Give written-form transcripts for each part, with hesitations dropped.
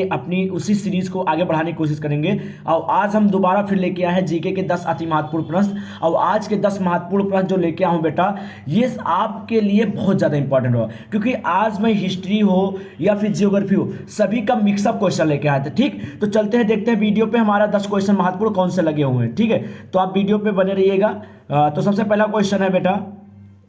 अपनी उसी सीरीज को आगे बढ़ाने की कोशिश करेंगे। और आज हम दोबारा फिर लेके आए हैं जीके के 10 अति महत्वपूर्ण प्रश्न। और आज के 10 महत्वपूर्ण प्रश्न जो लेके आया हूं बेटा, ये आपके लिए बहुत ज़्यादा इंपॉर्टेंट होगा, क्योंकि आज मैं हिस्ट्री हो या फिर जियोग्राफी हो, सभी का मिक्सअप क्वेश्चन लेके आए थे। ठीक, तो चलते हैं, देखते हैं वीडियो पे हमारा 10 क्वेश्चन महत्वपूर्ण कौन से लगे हुए हैं। ठीक है, तो आप वीडियो पे बने रहिएगा। तो सबसे पहला क्वेश्चन है बेटा,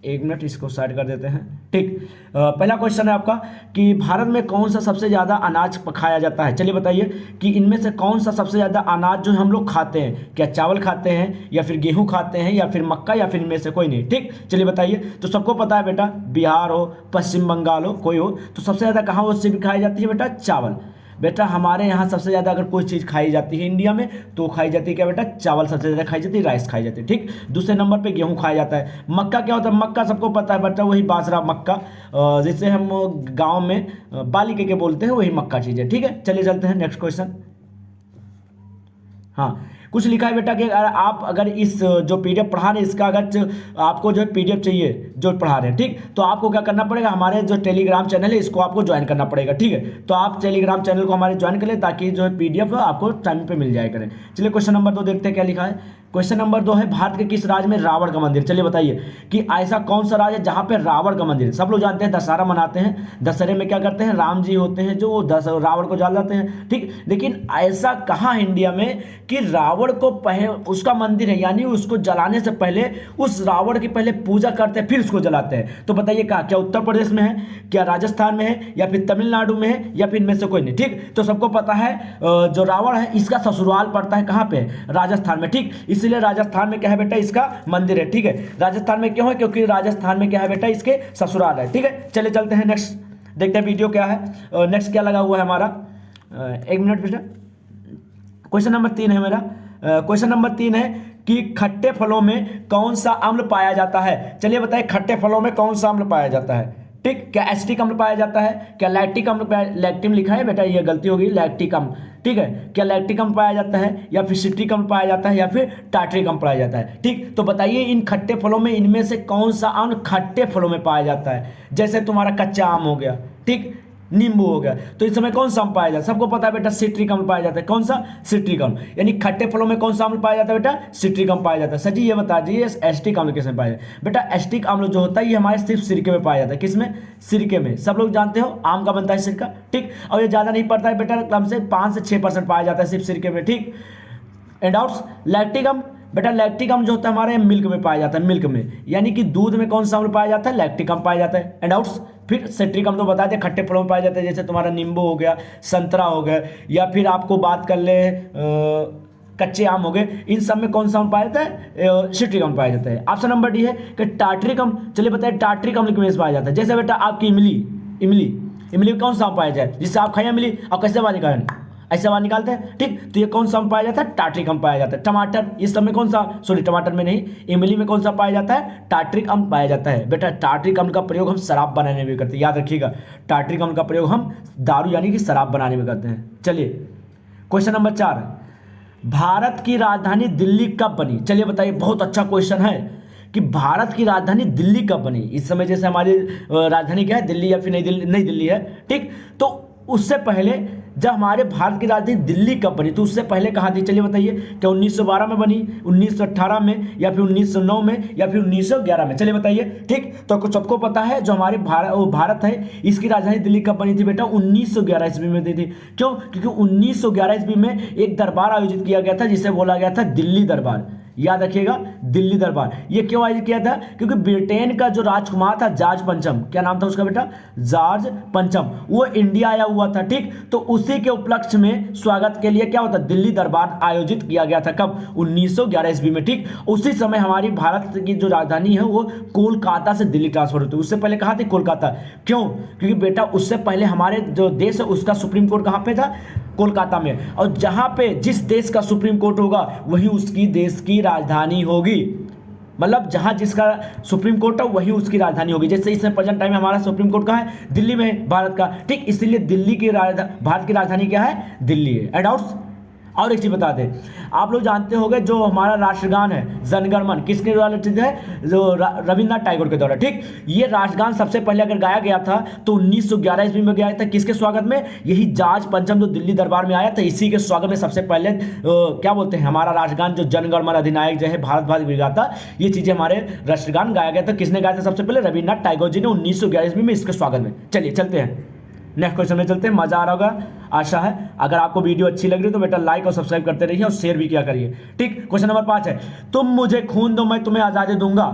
एक मिनट इसको साइड कर देते हैं। ठीक, पहला क्वेश्चन है आपका कि भारत में कौन सा सबसे ज़्यादा अनाज खाया जाता है। चलिए बताइए कि इनमें से कौन सा सबसे ज़्यादा अनाज जो हम लोग खाते हैं, क्या चावल खाते हैं या फिर गेहूं खाते हैं या फिर मक्का या फिर इनमें से कोई नहीं। ठीक, चलिए बताइए। तो सबको पता है बेटा, बिहार हो, पश्चिम बंगाल हो, कोई हो, तो सबसे ज़्यादा कहाँ वो चीज़ खाई जाती है बेटा, चावल। बेटा हमारे यहाँ सबसे ज़्यादा अगर कोई चीज़ खाई जाती है इंडिया में तो खाई जाती है क्या बेटा, चावल सबसे ज़्यादा खाई जाती है, राइस खाई जाती है। ठीक, दूसरे नंबर पे गेहूं खाया जाता है। मक्का क्या होता है, मक्का सबको पता है बेटा, वही बाजरा मक्का, जिसे हम गांव में बाली के बोलते हैं, वही मक्का चीज़ है। ठीक है, चलिए चलते हैं नेक्स्ट क्वेश्चन। हाँ, कुछ लिखा है बेटा कि आप अगर इस जो पीडीएफ पढ़ा रहे हैं इसका अगर आपको जो पीडीएफ चाहिए जो पढ़ा रहे हैं, ठीक, तो आपको क्या करना पड़ेगा, हमारे जो टेलीग्राम चैनल है इसको आपको ज्वाइन करना पड़ेगा। ठीक है, तो आप टेलीग्राम चैनल को हमारे ज्वाइन करें ताकि जो पीडीएफ है आपको टाइम पे मिल जाए करें। चलिए क्वेश्चन नंबर 2 देखते हैं क्या लिखा है। क्वेश्चन नंबर 2 है, भारत के किस राज्य में रावण का मंदिर। चलिए बताइए कि ऐसा कौन सा राज्य है जहाँ पे रावण का मंदिर। सब लोग जानते हैं दशहरा मनाते हैं, दशहरे में क्या करते हैं, राम जी होते हैं जो रावण को जलाते हैं। ठीक, लेकिन ऐसा कहाँ इंडिया में कि रावण को उसका मंदिर है, यानी उसको जलाने से पहले उस रावण की पहले पूजा करते हैं फिर उसको जलाते हैं। तो बताइए कहाँ, क्या उत्तर प्रदेश में है, क्या राजस्थान में है, या फिर तमिलनाडु में है, या फिर इनमें से कोई नहीं। ठीक, तो सबको पता है जो रावण है इसका ससुराल पड़ता है कहाँ पे, राजस्थान में। ठीक, इसलिए राजस्थान में क्या है बेटा, इसका मंदिर है। ठीक है, राजस्थान में क्यों है, क्योंकि राजस्थान में क्या है बेटा, इसके ससुराल है। ठीक है, चलिए चलते हैं नेक्स्ट, देखते हैं वीडियो क्या है, नेक्स्ट क्या लगा हुआ है हमारा। एक मिनट बेटा, क्वेश्चन नंबर 3 है मेरा। क्वेश्चन नंबर 3 है कि खट्टे फलों में कौन सा अम्ल पाया जाता है। चलिए बताइए, खट्टे फलों में कौन सा अम्ल पाया जाता है। ठीक, क्या एसिटिक अम्ल पाया जाता है, क्या लैक्टिक अम्ल, लैक्टिन लिखा है बेटा, ये गलती होगी, लैक्टिक अम्ल। ठीक है, क्या लैक्टिक अम्ल पाया जाता है, या फिर सिट्रिक अम्ल पाया जाता है, या फिर टार्ट्रिक अम्ल पाया जाता है। ठीक, तो बताइए इन खट्टे फलों में इनमें से कौन सा अम्ल खट्टे फलों में पाया जाता है। जैसे तुम्हारा कच्चा आम हो गया, ठीक, नींबू हो गया, तो इस समय कौन सा अम्ल पाया जाता है, सबको पता है बेटा, सिट्रिक अम्ल पाया जाता है। कौन सा, सिट्रिक अम्ल। यानी खट्टे फलों में कौन सा अम्ल पाया जाता है बेटा, सिट्रिक अम्ल पाया जाता है। सर ये बता दीजिए एसिटिक अम्ल किसमें पाया जाता है। बेटा एसिटिक अम्ल जो होता है ये हमारे सिर्फ सिरके में पाया जाता है। किसमें, सिरके में। सब लोग जानते हो आम का बनता है सिरका। ठीक, और ये ज़्यादा नहीं पड़ता है बेटा, कम से 5 से 6% पाया जाता है सिर्फ सिरके में। ठीक, एंड आउट्स लैक्टिक अम्ल, बेटा लैक्टिक अम्ल जो होता है हमारे मिल्क में पाया जाता है, मिल्क में, यानी कि दूध में कौन सा अम्ल पाया जाता है, लैक्टिक अम्ल पाया जाता है। एंड आउट्स फिर सिट्रिक अम्ल तो बताते हैं खट्टे फलों में पाया जाता है, जैसे तुम्हारा नींबू हो गया, संतरा हो गया, या फिर आपको बात कर ले कच्चे आम हो गए, इन सब में कौन सा अम्ल पाया जाता है, सिट्रिक अम्ल पाया जाता है। ऑप्शन नंबर डी है कि टार्ट्रिक अम्ल। चलिए बताइए टार्ट्रिक अम्ल किसमें पाया जाता है। जैसे बेटा आपकी इमली में कौन सा अम्ल पाया जाए, जिससे आप खाइए इमली और कैसे बाहर निकालें, ऐसे बाहर निकालते हैं। ठीक, तो ये कौन सा अम्ल पाया जाता है, टार्ट्रिक अम्ल पाया जाता है। टमाटर, इस सब में कौन सा, सॉरी टमाटर में नहीं, इमली में कौन सा पाया जाता है, टार्ट्रिक अम्ल पाया जाता है। बेटा टार्ट्रिक अम्ल का प्रयोग हम शराब बनाने में करते हैं, याद रखिएगा, टार्ट्रिक अम्ल का प्रयोग हम दारू यानी कि शराब बनाने में करते हैं। चलिए क्वेश्चन नंबर 4, भारत की राजधानी दिल्ली कब बनी। चलिए बताइए, बहुत अच्छा क्वेश्चन है कि भारत की राजधानी दिल्ली कब बनी। इस समय जैसे हमारी राजधानी क्या है, दिल्ली या फिर नई दिल्ली है। ठीक, तो उससे पहले जब हमारे भारत की राजधानी दिल्ली कब बनी, तो उससे पहले कहाँ थी। चलिए बताइए, क्या 1912 में बनी, 1918 में, या फिर 1909 में, या फिर 1911 में। चलिए बताइए। ठीक, तो कुछ सबको पता है जो हमारे भारत है इसकी राजधानी दिल्ली कब बनी थी बेटा, 1911 ईस्वी में दी थी। क्यों, क्योंकि 1911 ईस्वी में एक दरबार आयोजित किया गया था जिसे बोला गया था दिल्ली दरबार। याद रखिएगा, दिल्ली दरबार। ये क्यों आयोजित किया था, क्योंकि ब्रिटेन का जो राजकुमार था जॉर्ज पंचम, क्या नाम था उसका बेटा, जॉर्ज पंचम, वो इंडिया आया हुआ था। ठीक, तो उसी के उपलक्ष्य में स्वागत के लिए क्या होता, दिल्ली दरबार आयोजित किया गया था। कब, 1911 ईस्वी में। ठीक, उसी समय हमारी भारत की जो राजधानी है वो कोलकाता से दिल्ली ट्रांसफर होती है। उससे पहले कहाँ थी, कोलकाता। क्यों, क्योंकि बेटा उससे पहले हमारे जो देश है उसका सुप्रीम कोर्ट कहाँ पे था, कोलकाता में। और जहां पे जिस देश का सुप्रीम कोर्ट होगा वही उसकी देश की राजधानी होगी। मतलब जहां जिसका सुप्रीम कोर्ट है वही उसकी राजधानी होगी। जैसे इसमें प्रेजेंट टाइम में हमारा सुप्रीम कोर्ट कहाँ है, दिल्ली में, भारत का। ठीक, इसीलिए दिल्ली की भारत की राजधानी क्या है, दिल्ली है। एंड आउट्स और एक चीज बता दें, आप लोग जानते होंगे जो हमारा राष्ट्रगान है जनगणमन किसके द्वारा रचित है, जो रविन्द्रनाथ टैगोर के द्वारा। ठीक, ये राष्ट्रगान सबसे पहले अगर गाया गया था तो 1911 ईस्वी में गाया था। किसके स्वागत में, यही जॉर्ज पंचम जो दिल्ली दरबार में आया था, इसी के स्वागत में सबसे पहले क्या बोलते हैं हमारा राष्ट्रगान जो जनगणमन अधिनायक जो है भारत भाग्य विधाता, ये चीजें हमारे राष्ट्रगान गाया गया था। किसने गाया था सबसे पहले, रविन्द्रनाथ टैगोर जी ने 1911 ईस्वी में इसके स्वागत में। चलिए चलते हैं नेक्स्ट क्वेश्चन में चलते हैं, मजा आ रहा होगा आशा है। अगर आपको वीडियो अच्छी लग रही है तो बेटा लाइक और सब्सक्राइब करते रहिए और शेयर भी किया करिए। ठीक, क्वेश्चन नंबर 5 है, तुम मुझे खून दो मैं तुम्हें आजादी दूंगा,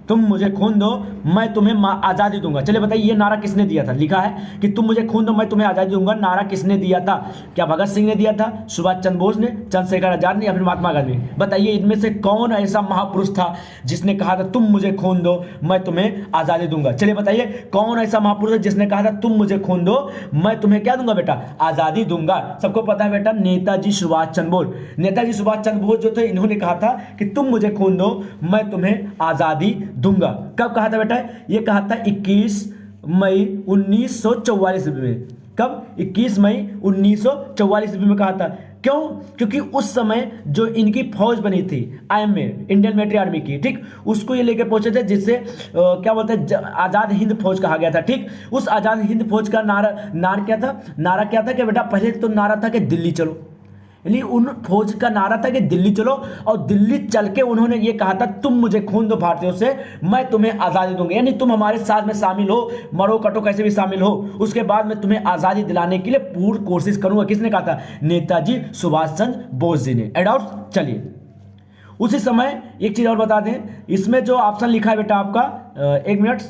तुम मुझे खून दो मैं तुम्हें आजादी दूंगा। चलिए बताइए ये नारा किसने दिया था, लिखा है कि तुम मुझे खून दो मैं तुम्हें आजादी दूंगा, नारा किसने दिया था, क्या भगत सिंह ने दिया था, सुभाष चंद्र बोस ने, चंद्रशेखर आजाद ने, या फिर महात्मा गांधी। बताइए इनमें से कौन ऐसा महापुरुष था जिसने कहा था तुम मुझे खून दो मैं तुम्हें आजादी दूंगा। चलिए बताइए कौन ऐसा महापुरुष है जिसने कहा था तुम मुझे खून दो मैं तुम्हें क्या दूंगा बेटा, आजादी दूंगा। सबको पता है बेटा, नेताजी सुभाष चंद्र बोस। नेताजी सुभाष चंद्र बोस जो थे इन्होंने कहा था कि तुम मुझे खून दो मैं तुम्हें आजादी दूंगा। कब कहा था बेटा, ये कहा था 21 मई 1944 में। कब, 21 मई 1944 में कहा था। क्यों, क्योंकि उस समय जो इनकी फौज बनी थी IMA इंडियन मिलिट्री आर्मी की, ठीक, उसको ये लेके पहुंचे थे जिससे क्या बोलते हैं आजाद हिंद फौज कहा गया था। ठीक, उस आजाद हिंद फौज का नारा क्या था कि बेटा पहले तो नारा था कि दिल्ली चलो, यानी उन फौज का नारा था कि दिल्ली चलो, और दिल्ली चल के उन्होंने ये कहा था तुम मुझे खून दो भारतीयों से मैं तुम्हें आज़ादी दूंगा, यानी तुम हमारे साथ में शामिल हो, मरो कटो कैसे भी शामिल हो, उसके बाद मैं तुम्हें आज़ादी दिलाने के लिए पूरी कोशिश करूंगा। किसने कहा था, नेताजी सुभाष चंद्र बोस जी ने। डाउट, चलिए उसी समय एक चीज़ और बता दें, इसमें जो ऑप्शन लिखा है बेटा आपका, एक मिनट,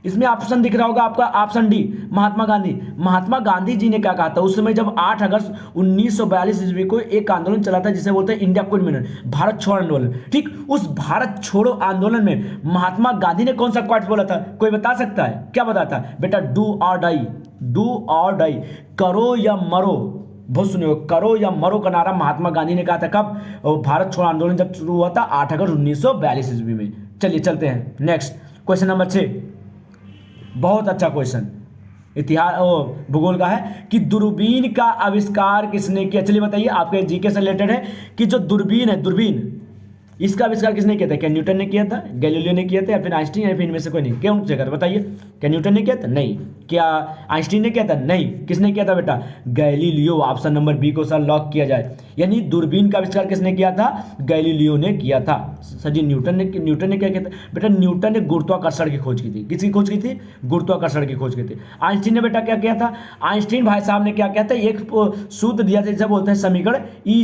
इसमें ऑप्शन दिख रहा होगा आपका ऑप्शन डी, महात्मा गांधी। महात्मा गांधी जी ने क्या कहा था उस समय जब 8 अगस्त 1942 ईस्वी को एक आंदोलन चला था जिसे बोलते हैं इंडिया क्विट मूवमेंट, भारत छोड़ो आंदोलन। ठीक, उस भारत छोड़ो आंदोलन में महात्मा गांधी ने कौन सा क्वाट बोला था, कोई बता सकता है, क्या बताता बेटा, डू और डाई, डू और डाई, करो या मरो। बहुत सुनिए, करो या मरो का नारा महात्मा गांधी ने कहा था कब, भारत छोड़ो आंदोलन जब शुरू हुआ था 8 अगस्त 1942 ईस्वी में। चलिए चलते हैं नेक्स्ट क्वेश्चन नंबर 6, बहुत अच्छा क्वेश्चन, इतिहास भूगोल का है कि दूरबीन का आविष्कार किसने किया। चलिए बताइए, आपके जीके से रिलेटेड है कि जो दूरबीन है, दूरबीन इसका आविष्कार किसने किया था, क्या न्यूटन ने किया था, गैलीलियो ने किया था, या फिर आइंस्टीन, या फिर इनमें से कोई नहीं, कौन पूछेगा तो बताइए, क्या न्यूटन ने किया था, नहीं, क्या आइंस्टीन ने किया था, नहीं, किसने किया था बेटा, गैलीलियो। ऑप्शन नंबर बी को सर लॉक किया जाए, यानी दूरबीन का आविष्कार किसने किया था, गैलीलियो ने किया था। सर जी न्यूटन ने क्या किया था बेटा, न्यूटन ने गुरुत्वाकर्षण की खोज की थी। किसकी खोज की थी, गुरुत्वाकर्षण की खोज की थी। आइंस्टीन ने बेटा क्या किया था, आइंस्टीन भाई साहब ने क्या किया था, एक सूत्र दिया था जिसे बोलते हैं समीकरण E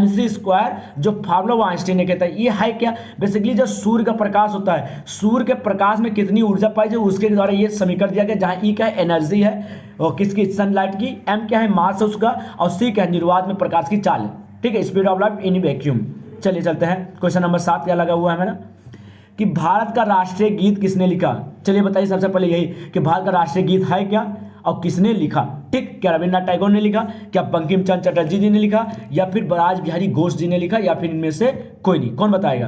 = mc², जो फार्मूला आइंस्टीन ने किया था। ये है क्या, बेसिकली जो सूर्य का प्रकाश होता है, सूर्य के प्रकाश में कितनी ऊर्जा पाई जाए उसके द्वारा ये समीकरण दिया गया, जहां E क्या है, एनर्जी है, और किसकी, सनलाइट की, M क्या है, मास है उसका, और C क्या है, निर्वात में प्रकाश की चाल। ठीक है, speed of light in vacuum. चलिए चलते हैं क्वेश्चन नंबर 7, क्या लगा हुआ है मेरा, कि भारत का राष्ट्रीय गीत किसने लिखा। चलिए बताइए सबसे पहले यही कि भारत का राष्ट्रीय गीत है क्या और किसने लिखा। ठीक, क्या रविन्द्रनाथ टैगोर ने लिखा, क्या बंकिम चंद्र चटर्जी जी ने लिखा, या फिर राज बिहारी घोष जी ने लिखा, या फिर इनमें से कोई नहीं, कौन बताएगा।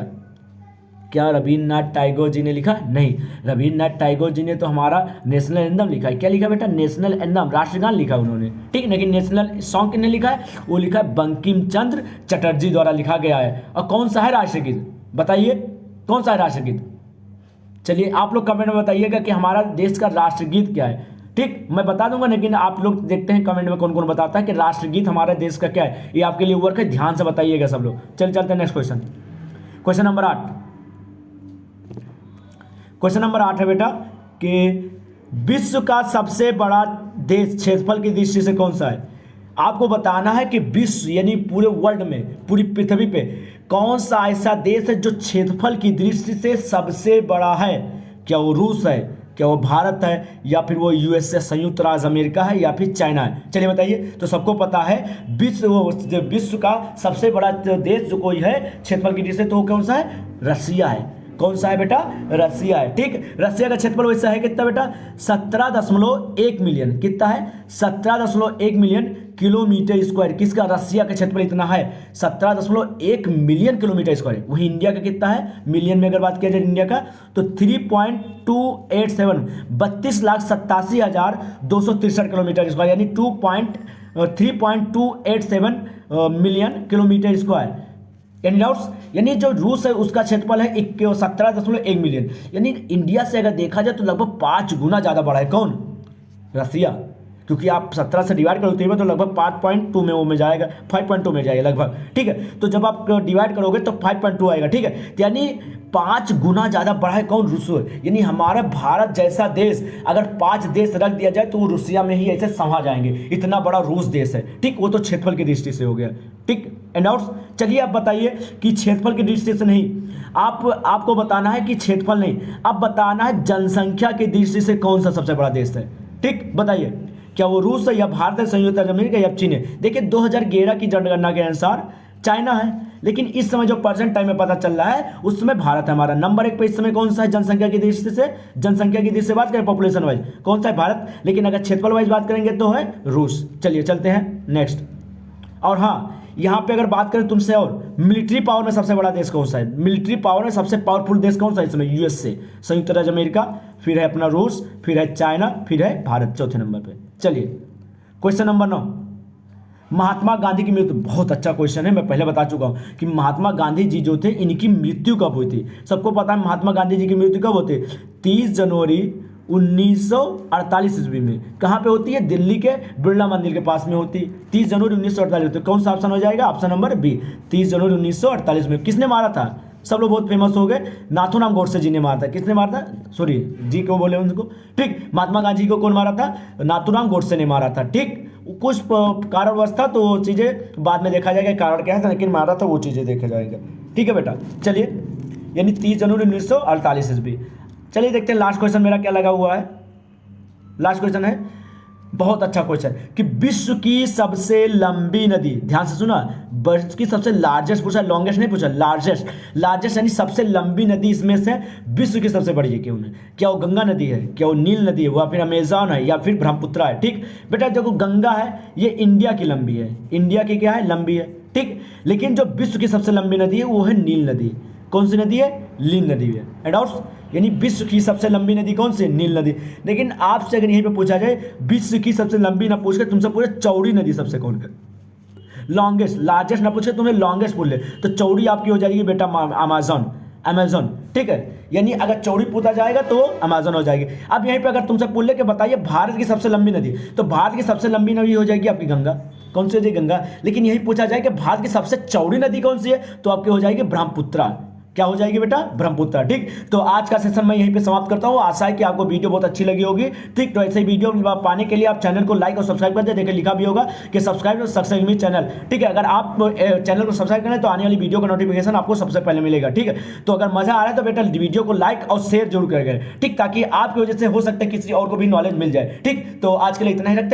क्या रविन्द्रनाथ टैगोर जी ने लिखा, नहीं, रविन्द्रनाथ टैगोर जी ने तो हमारा नेशनल एंथम लिखा है। क्या लिखा बेटा, नेशनल एंथम, राष्ट्रगान लिखा उन्होंने। ठीक, लेकिन नेशनल सॉन्ग किसने लिखा है, वो लिखा है बंकिम चंद्र चटर्जी द्वारा लिखा गया है। और कौन सा है राष्ट्रीय गीत, बताइए कौन सा है राष्ट्रीय गीत। चलिए आप लोग कमेंट में बताइएगा कि हमारा देश का राष्ट्रगीत क्या है। ठीक, मैं बता दूंगा, लेकिन आप लोग देखते हैं कमेंट में कौन कौन बताता है कि राष्ट्रगीत हमारे देश का क्या है। ये आपके लिए वर्क है, ध्यान से बताइएगा सब लोग। चलिए चलते हैं next question, question number 8। Question number 8 है बेटा कि विश्व का सबसे बड़ा देश क्षेत्रफल की दृष्टि से कौन सा है। आपको बताना है कि विश्व यानी पूरे वर्ल्ड में, पूरी पृथ्वी पे कौन सा ऐसा देश है जो क्षेत्रफल की दृष्टि से सबसे बड़ा है। क्या वो रूस है, क्या वो भारत है, या फिर वो USA संयुक्त राज्य अमेरिका है, या फिर चाइना है। चलिए बताइए, तो सबको पता है विश्व का सबसे बड़ा देश जो कोई है क्षेत्रफल की दृष्टि से, तो कौन सा है, रसिया है। कौन सा है बेटा, रसिया है। ठीक, रसिया का क्षेत्रफल वैसा है कितना बेटा, 17.1 मिलियन। कितना है, 17.1 मिलियन किलोमीटर स्क्वायर। किसका? रसिया का क्षेत्रफल इतना है 17.1 मिलियन किलोमीटर स्क्वायर। वही इंडिया का कितना है मिलियन में अगर बात किया जाए इंडिया का तो 3.287 32,87,263 किलोमीटर स्क्वायर, यानी 3.287 million kilometre square. Any doubts? यानी जो रूस है उसका क्षेत्रफल है 17.1 मिलियन, यानी इंडिया से अगर देखा जाए तो लगभग 5 गुना ज़्यादा बड़ा है। कौन? रसिया। क्योंकि आप 17 से डिवाइड करोगे तो लगभग 5.2 में वो में जाएगा, 5.2 में जाएगा लगभग, ठीक है। तो जब आप डिवाइड करोगे तो 5.2 आएगा, ठीक है। यानी 5 गुना ज़्यादा बड़ा है कौन? रूस। यानी हमारा भारत जैसा देश अगर 5 देश रख दिया जाए तो वो रूसिया में ही ऐसे समा जाएंगे, इतना बड़ा रूस देश है, ठीक। वो तो क्षेत्रफल की दृष्टि से हो गया, ठीक। And doubts? चलिए आप बताइए कि क्षेत्रफल की दृष्टि से नहीं, आपको बताना है कि क्षेत्रफल नहीं, अब बताना है जनसंख्या की दृष्टि से कौन सा सबसे बड़ा देश है, ठीक। बताइए क्या वो रूस है या भारत है, संयुक्त अरब अमेरिका या चीन है? देखिए 2011 की जनगणना के अनुसार चाइना है, लेकिन इस समय जो प्रेजेंट टाइम में पता चल रहा है उसमें भारत है हमारा नंबर 1 पे इस समय। कौन सा है जनसंख्या की दृष्टि से? जनसंख्या की दृष्टि से बात करें पॉपुलेशन वाइज कौन सा है? भारत। लेकिन अगर क्षेत्रफल वाइज बात करेंगे तो है रूस। चलिए चलते हैं नेक्स्ट। और हाँ, यहाँ पे अगर बात करें तुमसे और मिलिट्री पावर में सबसे बड़ा देश कौन सा है? मिलिट्री पावर में सबसे पावरफुल देश कौन सा है इस समय? यूएसए, संयुक्त राज्य अमेरिका, फिर है अपना रूस, फिर है चाइना, फिर है भारत चौथे नंबर पे। चलिए क्वेश्चन नंबर 9, महात्मा गांधी की मृत्यु। बहुत अच्छा क्वेश्चन है, मैं पहले बता चुका हूँ कि महात्मा गांधी जी जो थे इनकी मृत्यु कब हुई थी। सबको पता है महात्मा गांधी जी की मृत्यु कब होती है? 30 जनवरी 1948 ईस्वी में। कहाँ पे होती है? दिल्ली के बिरला मंदिर के पास में होती है। 30 जनवरी 1948 होती है। कौन सा ऑप्शन हो जाएगा? ऑप्शन नंबर बी, 30 जनवरी 1948 में। किसने मारा था? सब लोग बहुत फेमस हो गए, नाथूराम गोडसे जी ने मारा था। किसने मारा था? सॉरी जी क्यों बोले उनको, ठीक। महात्मा गांधी को कौन मारा था? नाथूराम गोडसे ने मारा था, ठीक। कुछ कारणवश था तो वो चीज़ें बाद में देखा जाएगा कारण क्या है, लेकिन मारा था वो चीज़ें देखा जाएगा, ठीक है बेटा। चलिए यानी 30 जनवरी 1948 ईस्वी। चलिए देखते हैं लास्ट क्वेश्चन मेरा क्या लगा हुआ है। लास्ट क्वेश्चन है बहुत अच्छा क्वेश्चन कि विश्व की सबसे लंबी नदी, ध्यान से सुना, विश्व की सबसे लार्जेस्ट पूछा, लॉन्गेस्ट नहीं पूछा, लार्जेस्ट। लार्जेस्ट यानी सबसे लंबी नदी इसमें से विश्व की सबसे बड़ी है क्यों है? क्या वो गंगा नदी है, क्या वो नील नदी है, या फिर अमेजॉन है, या फिर ब्रह्मपुत्र है, ठीक बेटा। जो गंगा है ये इंडिया की लंबी है, इंडिया की क्या है? लंबी है, ठीक। लेकिन जो विश्व की सबसे लंबी नदी है वो है नील नदी। कौन सी नदी है? नील नदी है। एंड यानी विश्व की सबसे लंबी नदी कौन सी? नील नदी। लेकिन आपसे अगर यहीं पे पूछा जाए विश्व की सबसे लंबी ना पूछ के तुमसे पूछे चौड़ी नदी सबसे कौन है? लॉन्गेस्ट, लार्जेस्ट ना पूछे तुम्हें लॉन्गेस्ट बोल ले तो चौड़ी आपकी हो जाएगी बेटा अमेजॉन, अमेजॉन, ठीक है। यानी अगर चौड़ी पूछा जाएगा तो अमेजॉन हो जाएगी। अब यहीं पे अगर तुमसे पूछ ले कि बताइए भारत की सबसे लंबी नदी, तो भारत की सबसे लंबी नदी हो जाएगी आपकी गंगा। कौन सी हो जाएगी? गंगा। लेकिन यही पूछा जाए कि भारत की सबसे चौड़ी नदी कौन सी है तो आपकी हो जाएगी ब्रह्मपुत्र। क्या हो जाएगी बेटा? ब्रह्मपुत्र, ठीक। तो आज का सेशन मैं यहीं पे समाप्त करता हूँ। आशा है कि आपको वीडियो बहुत अच्छी लगी होगी, ठीक। तो ऐसे ही वीडियो पाने के लिए आप चैनल को लाइक और सब्सक्राइब कर दे। देखिए लिखा भी होगा कि सब्सक्राइब और सक्सेस मी चैनल, ठीक है। अगर आप चैनल को सब्सक्राइब करें तो आने वाली वीडियो का नोटिफिकेशन आपको सबसे पहले मिलेगा, ठीक है। तो अगर मजा आ रहा है तो बेटा वीडियो को लाइक और शेयर जरूर करें, ठीक, ताकि आपकी वजह से हो सकता है किसी और को भी नॉलेज मिल जाए, ठीक। तो आज के लिए इतना ही रखते हैं।